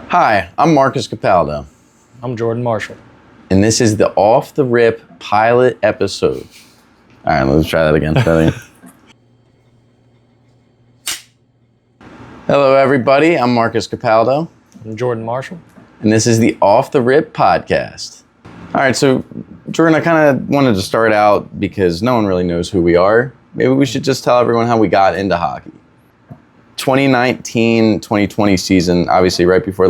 Hi, I'm Marcus Capaldo, I'm Jordan Marshall. and this is the Off the Rip pilot episode. All right, let's try that again. Hello, everybody. I'm Marcus Capaldo, I'm Jordan Marshall. and this is the Off the Rip podcast. All right, so Jordan, I kind of wanted to start out because no one really knows who we are. Maybe we should just tell everyone how we got into hockey. 2019-2020 season, obviously right before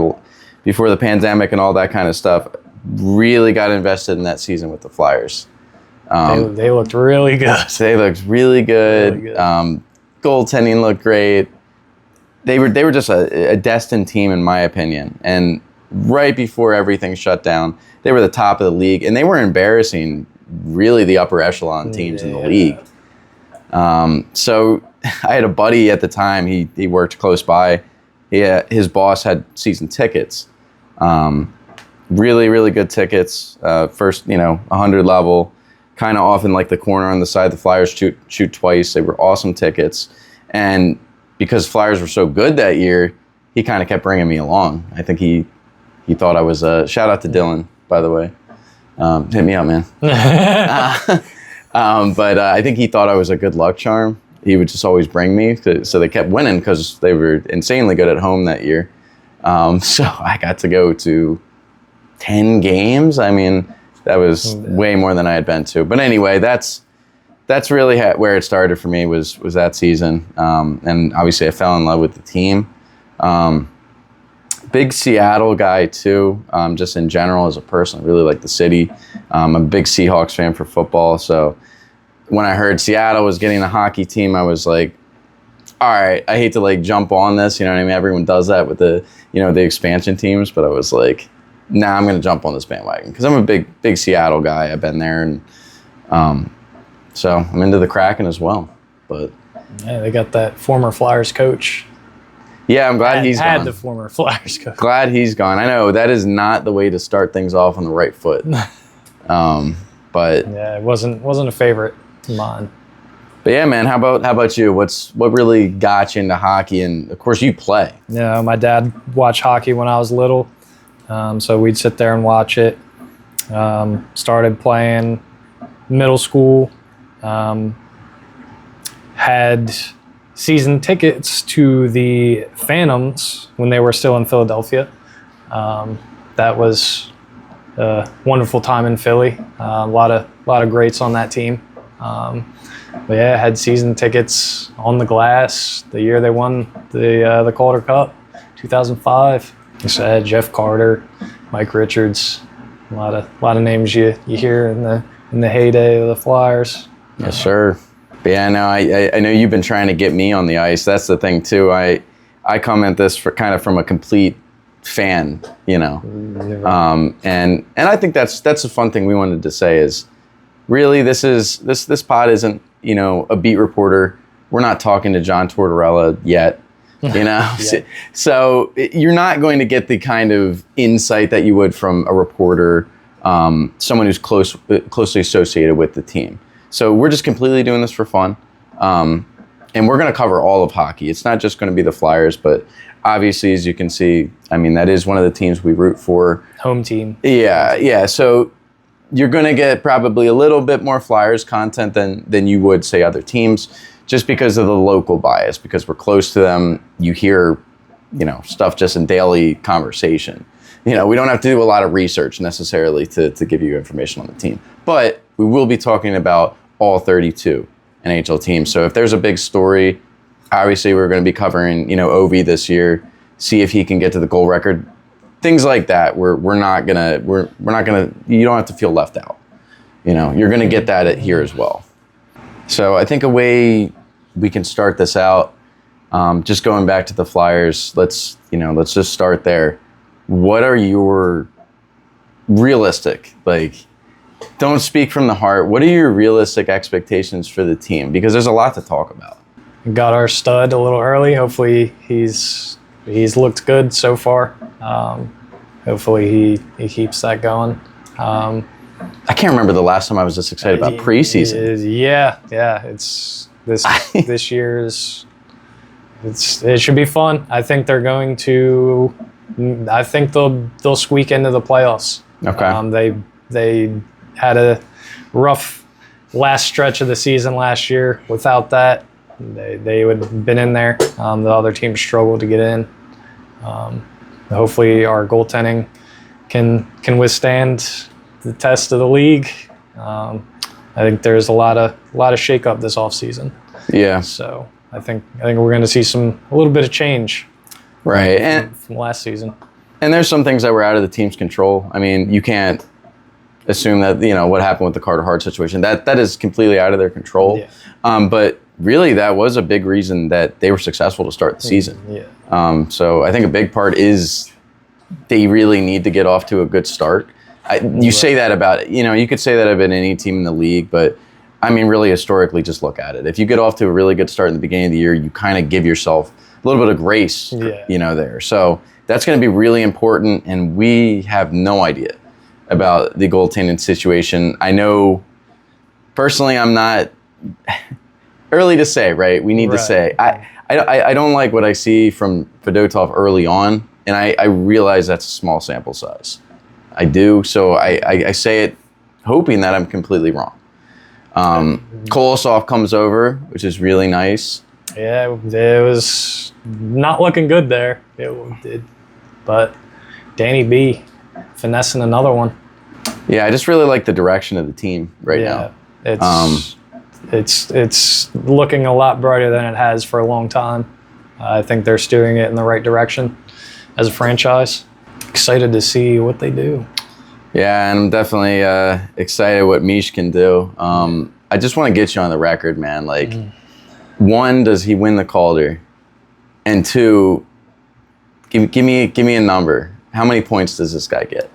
the pandemic and all that kind of stuff, really got invested in that season with the Flyers. They looked really good. They looked really good. Really good. Goaltending looked great. They were just a destined team, in my opinion. And right before everything shut down, they were the top of the league, and they were embarrassing really the upper echelon teams in the league. So I had a buddy at the time. He worked close by. His boss had season tickets. Really, really good tickets. First, 100 level, kind of off in like the corner on the side. The Flyers shoot twice. They were awesome tickets. And because Flyers were so good that year, he kind of kept bringing me along. I think he thought I was shout out to Dylan, by the way. Hit me up, man. But I think he thought I was a good luck charm. He would just always bring me, so they kept winning because they were insanely good at home that year. So I got to go to 10 games. I mean, that was way more than I had been to. But anyway, that's really where it started for me was that season. And obviously I fell in love with the team. Big Seattle guy too, just in general as a person. I really like the city. I'm a big Seahawks fan for football, so when I heard Seattle was getting a hockey team, I was like, all right, I hate to like jump on this, you know what I mean? Everyone does that with the expansion teams, but I was like, nah, I'm going to jump on this bandwagon because I'm a big Seattle guy. I've been there, and so I'm into the Kraken as well. But yeah, they got that former Flyers coach. Yeah, I'm glad he's gone. The former Flyers coach. Glad he's gone. I know that is not the way to start things off on the right foot. But yeah, it wasn't a favorite of mine. But yeah, man, how about you? What really got you into hockey? And of course, you play. Yeah, my dad watched hockey when I was little, so we'd sit there and watch it. Started playing middle school. Had season tickets to the Phantoms when they were still in Philadelphia. That was a wonderful time in Philly. A lot of greats on that team. But yeah, I had season tickets on the glass the year they won the Calder Cup, 2005. So I had Jeff Carter, Mike Richards, a lot of names you hear in the heyday of the Flyers. Yes, sir. But yeah, no, I know you've been trying to get me on the ice. That's the thing too. I come at this from a complete fan, and I think that's a fun thing we wanted to say is really this pod isn't a beat reporter. We're not talking to John Tortorella yet, Yeah. So you're not going to get the kind of insight that you would from a reporter, someone who's closely associated with the team. So we're just completely doing this for fun. And we're going to cover all of hockey. It's not just going to be the Flyers, but obviously, as you can see, I mean, that is one of the teams we root for. Home team. Yeah. So you're going to get probably a little bit more Flyers content than you would, say, other teams, just because of the local bias, because we're close to them. You hear, stuff just in daily conversation. We don't have to do a lot of research necessarily to give you information on the team. But we will be talking about all 32 NHL teams. So if there's a big story, obviously we're going to be covering, Ovi this year, see if he can get to the goal record. Things like that. We're not gonna you don't have to feel left out. You're gonna get that here as well. So I think a way we can start this out, just going back to the Flyers, let's just start there. What are your realistic, don't speak from the heart. What are your realistic expectations for the team? Because there's a lot to talk about. Got our stud a little early. Hopefully he's looked good so far. Hopefully he keeps that going. I can't remember the last time I was this excited about preseason. Yeah. It's this year's. It should be fun. I think they're going to I think they'll squeak into the playoffs. Okay. They had a rough last stretch of the season last year. Without that, they would have been in there. The other teams struggled to get in. Hopefully, our goaltending can withstand the test of the league. I think there's a lot of shakeup this offseason. Yeah. So I think we're going to see a little bit of change. Right. And from last season. And there's some things that were out of the team's control. I mean, you can't assume that, what happened with the Carter Hart situation, that is completely out of their control. Yeah. But really, that was a big reason that they were successful to start the season. Yeah. So I think a big part is they really need to get off to a good start. You say that about, you could say that about any team in the league, but I mean, really historically, just look at it. If you get off to a really good start in the beginning of the year, you kind of give yourself a little bit of grace, there. So that's going to be really important, and we have no idea about the goaltending situation. I know, personally, I'm not early to say, right? We need to say. I don't like what I see from Fedotov early on, and I realize that's a small sample size. I do, so I say it hoping that I'm completely wrong. Kolosov comes over, which is really nice. Yeah, it was not looking good there. But Danny B finessing another one. Yeah, I just really like the direction of the team right now. It's looking a lot brighter than it has for a long time. I think they're steering it in the right direction as a franchise. Excited to see what they do. Yeah, and I'm definitely excited what Mish can do. I just want to get you on the record, man. Like, one, does he win the Calder? And two, give me a number. How many points does this guy get?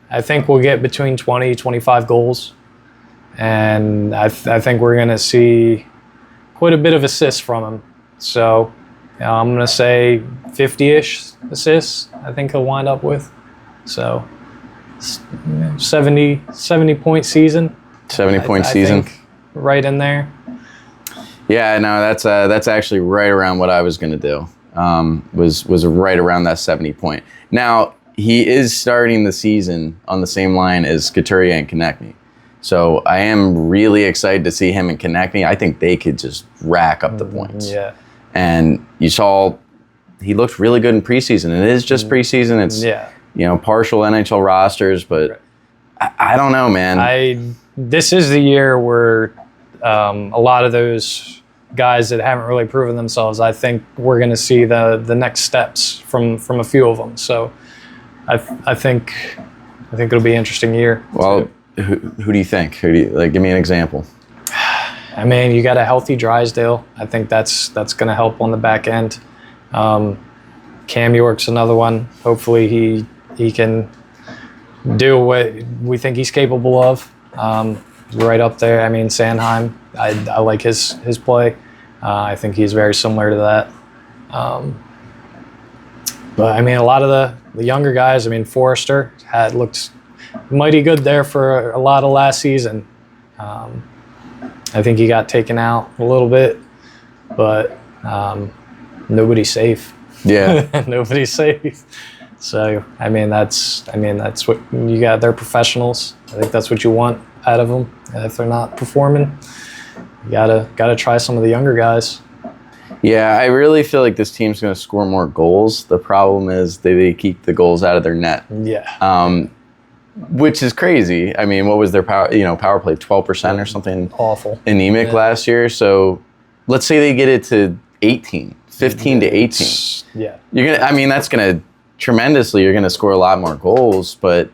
I think we'll get between 20, 25 goals. And I think we're going to see quite a bit of assists from him. So I'm going to say 50-ish assists, I think he'll wind up with. So 70-point season. 70-point season. Think right in there. Yeah, no, that's actually right around what I was going to do. Was right around that 70 point. Now, he is starting the season on the same line as Couturier and Konechny. So I am really excited to see him and Konechny. I think they could just rack up the points. Yeah. And you saw he looked really good in preseason. It is just preseason. It's partial NHL rosters, but I don't know, man. This is the year where a lot of those guys that haven't really proven themselves, I think we're going to see the next steps from a few of them. So I think it'll be an interesting year. Well, who do you think? Give me an example. I mean, you got a healthy Drysdale. I think that's going to help on the back end. Cam York's another one. Hopefully he can do what we think he's capable of. Right up there. I mean, Sanheim, I like his play. I think he's very similar to that. But I mean, a lot of the younger guys. I mean, Forrester looked mighty good there for a lot of last season. I think he got taken out a little bit, but nobody's safe. Yeah, nobody's safe. So I mean, that's what you got. They're professionals. I think that's what you want out of them. And if they're not performing, you gotta try some of the younger guys. Yeah, I really feel like this team's going to score more goals. The problem is they keep the goals out of their net. Yeah. Which is crazy. I mean, what was their power play, 12% or something? Awful. Anemic last year. So let's say they get it to 18, 15 to 18. Yeah. That's going to tremendously, you're going to score a lot more goals, but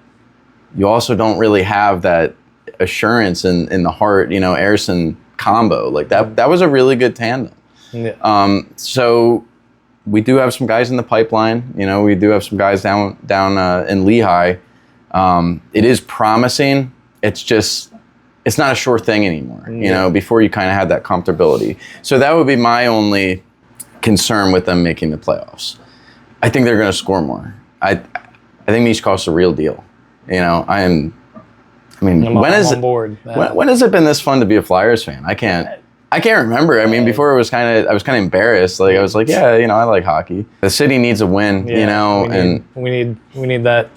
you also don't really have that assurance in the Hart, Ersson combo. Like that was a really good tandem. Yeah. So we do have some guys in the pipeline. We do have some guys down in Lehigh. It is promising. It's not a sure thing anymore. Before you kind of had that comfortability. So that would be my only concern with them making the playoffs. I think they're going to score more. I think Michkov's the real deal. When has it been this fun to be a Flyers fan? I can't I can't remember. I mean, before I was kind of embarrassed. Like I was like, yeah, I like hockey. The city needs a win, we need that.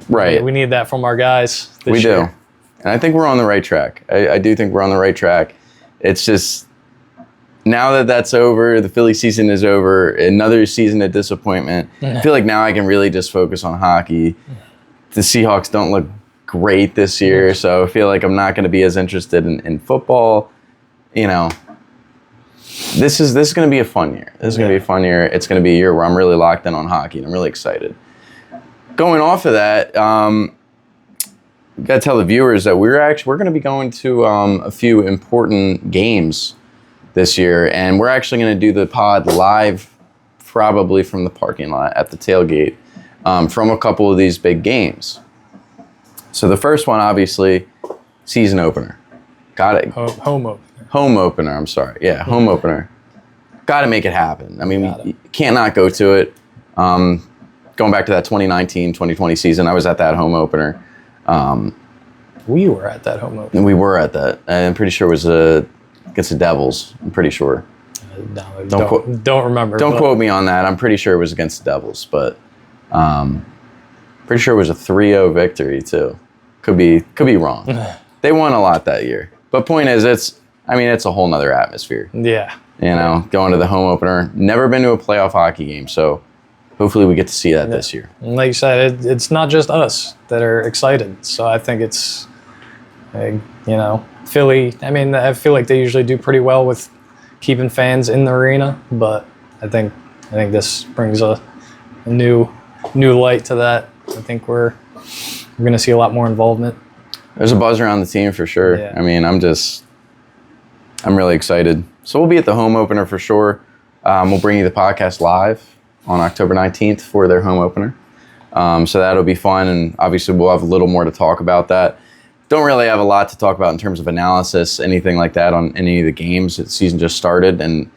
Right. We need that from our guys this we year. do. And I think we're on the right track. I do think we're on the right track. It's just now that that's over, the Philly season is over, another season of disappointment. I feel like now I can really just focus on hockey. The Seahawks don't look great this year, so I feel like I'm not going to be as interested in football. This is going to be a fun year. This is going to be a fun year. It's going to be a year where I'm really locked in on hockey, and I'm really excited. Going off of that, got to tell the viewers that we're going to be going to a few important games this year, and we're actually going to do the pod live, probably from the parking lot at the tailgate, from a couple of these big games. So the first one, obviously, season opener. Got it. Home opener. Home opener. I'm sorry. Yeah, home opener. Got to make it happen. I mean, you can't not go to it. Going back to that 2019-2020 season, I was at that home opener. We were at that home opener. And we were at that. I'm pretty sure it was against the Devils. I'm pretty sure. No, don't remember. Don't quote me on that. I'm pretty sure it was against the Devils, but pretty sure it was a 3-0 victory too. Could be wrong. They won a lot that year. But point is, it's a whole nother atmosphere. Yeah. Going to the home opener. Never been to a playoff hockey game, so hopefully we get to see that this year. And like you said, it's not just us that are excited. So I think it's, Philly. I mean, I feel like they usually do pretty well with keeping fans in the arena, but I think this brings a new light to that. I think we're going to see a lot more involvement. There's a buzz around the team for sure. Yeah. I mean, I'm really excited. So we'll be at the home opener for sure. We'll bring you the podcast live on October 19th for their home opener. So that'll be fun, and obviously we'll have a little more to talk about that. Don't really have a lot to talk about in terms of analysis, anything like that on any of the games. The season just started, and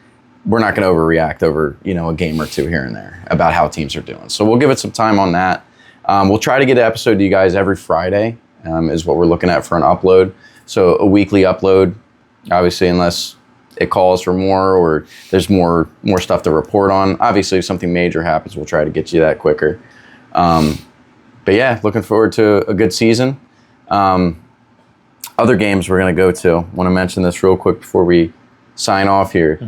we're not going to overreact over a game or two here and there about how teams are doing. So we'll give it some time on that. We'll try to get an episode to you guys every Friday, is what we're looking at for an upload. So a weekly upload, obviously, unless it calls for more or there's more stuff to report on. Obviously, if something major happens, we'll try to get you that quicker. But yeah, looking forward to a good season. Other games we're going to go to. Want to mention this real quick before we sign off here.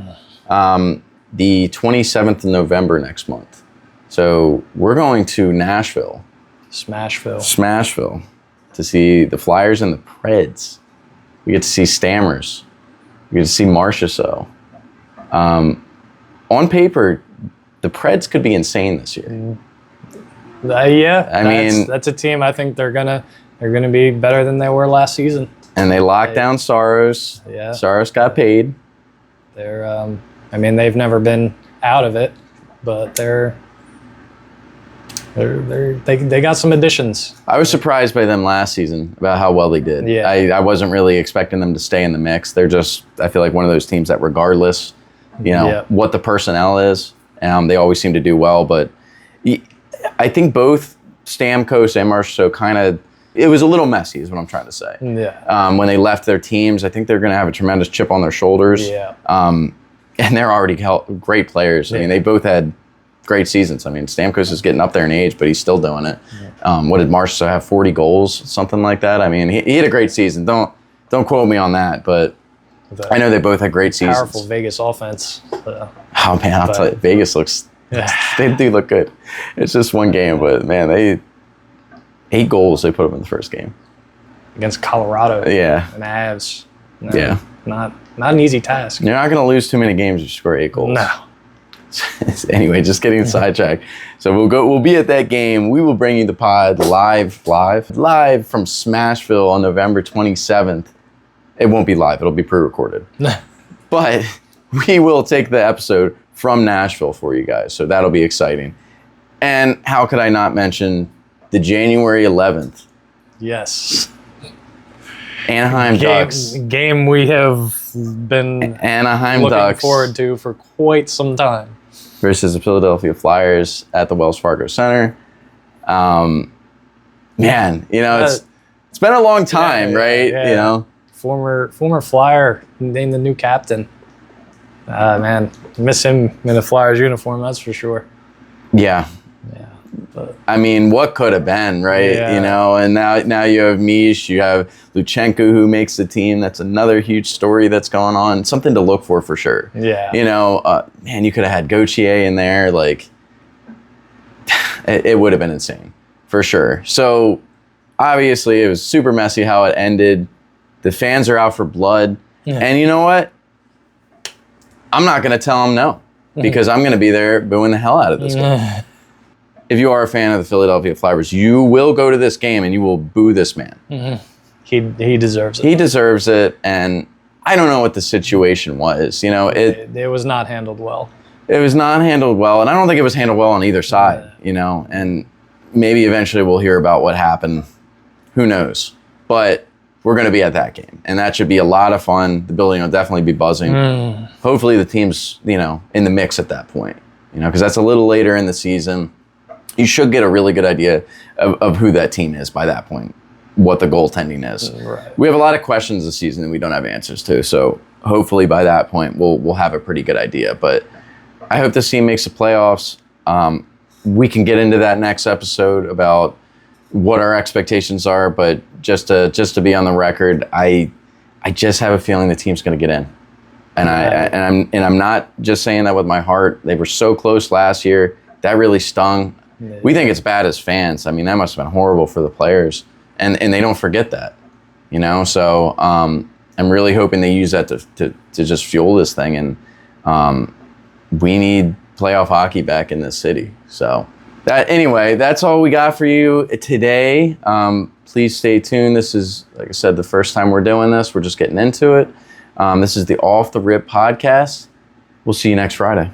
The 27th of November next month. So we're going to Nashville. Smashville. To see the Flyers and the Preds. We get to see Stammers. We get to see Marchessault. On paper, the Preds could be insane this year. That's a team. I think they're gonna be better than they were last season. And they locked down Saros. Yeah. Saros got paid. They're. They've never been out of it, but they got some additions. I was surprised by them last season about how well they did. Yeah. I wasn't really expecting them to stay in the mix. They're just, I feel like one of those teams that regardless, what the personnel is, they always seem to do well. But I think both Stamkos and Marchessault it was a little messy is what I'm trying to say. Yeah. When they left their teams, I think they're going to have a tremendous chip on their shoulders. Yeah. And they're already great players. Yeah. I mean, they both had great seasons. I mean, Stamkos is getting up there in age, but he's still doing it. Yeah. What did Marchessault have? 40 goals, something like that. I mean, he had a great season. Don't quote me on that, but I know they both had great seasons. Powerful Vegas offense. Oh man, I'll tell you, Vegas looks. Yeah. They do look good. It's just one game, but man, they 8 goals they put up in the first game against Colorado. Yeah. And Avs. No, yeah. Not an easy task. You're not going to lose too many games if you score 8 goals. No. Anyway, just getting sidetracked. So we'll be at that game. We will bring you the pod live from Smashville on November 27th. It won't be live. It'll be pre-recorded. But we will take the episode from Nashville for you guys. So that'll be exciting. And how could I not mention the January 11th? Yes. Anaheim Ducks. Game we have been looking forward to for quite some time. Versus the Philadelphia Flyers at the Wells Fargo Center. Man, it's been a long time, right? Yeah. former Flyer, named the new captain. Man, miss him in a Flyers uniform, that's for sure. Yeah. Yeah. But I mean, what could have been, right? Yeah. You know, and now you have Mish, you have Luchanko who makes the team. That's another huge story that's going on. Something to look for sure. Yeah. You know, man, you could have had Gauthier in there. Like, it would have been insane for sure. So obviously it was super messy how it ended. The fans are out for blood. Yeah. And you know what? I'm not going to tell them no, because I'm going to be there booing the hell out of this game. If you are a fan of the Philadelphia Flyers, you will go to this game and you will boo this man. He deserves it. He deserves it, and I don't know what the situation was. You know, It was not handled well. it was not handled well, and I don't think it was handled well on either side. You know, and maybe eventually we'll hear about what happened. Who knows? But we're going to be at that game, and that should be a lot of fun. The building will definitely be buzzing. Hopefully the team's, you know, in the mix at that point, you know, because that's a little later in the season. You should get a really good idea of who that team is by that point, what the goaltending is. Right. We have a lot of questions this season that we don't have answers to, so hopefully by that point we'll have a pretty good idea. But I hope this team makes the playoffs. We can get into that next episode about what our expectations are, but just to be on the record, I just have a feeling the team's going to get in, and I'm not just saying that with my heart. They were so close last year. That really stung. We think it's bad as fans. I mean, that must have been horrible for the players, and they don't forget that, you know. So I'm really hoping they use that to just fuel this thing, and we need playoff hockey back in this city. So. Anyway, that's all we got for you today. Please stay tuned. This is, like I said, the first time we're doing this. We're just getting into it. This is the Off the Rip podcast. We'll see you next Friday.